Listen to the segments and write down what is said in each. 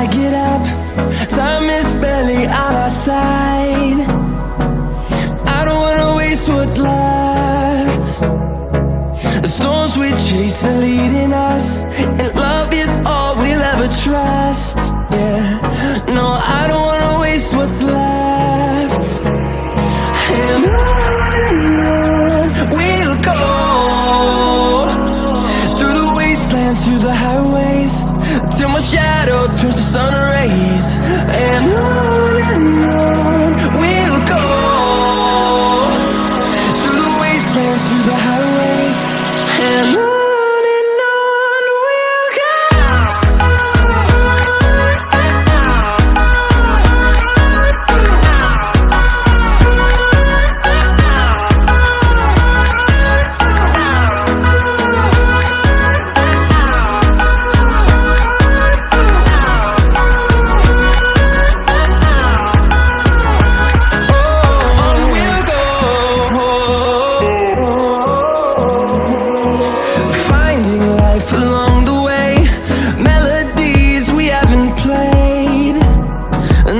I get up, time is barely on our side. I don't wanna waste what's left. The storms we chase are leading us, and love is all we'll ever trust. Yeah, no, I don't wanna waste what's left. And on we'll go, through the wastelands, through the highways, till my shadow turns to sun rays. And on we'll go, through the wastelands, through the highways, and on. Along the way, melodies we haven't played.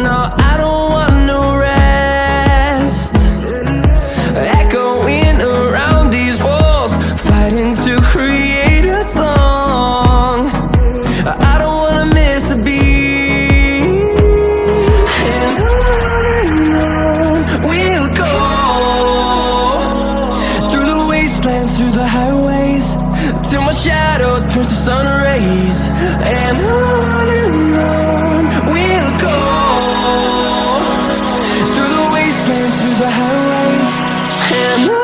No, I don't want no rest. Echoing around these walls, fighting to create a song. I don't wanna miss a beat. And on we'll go, through the wastelands, through the highways, till my shadow turns to sun rays. And on we'll go, through the wastelands, through the highways, and on.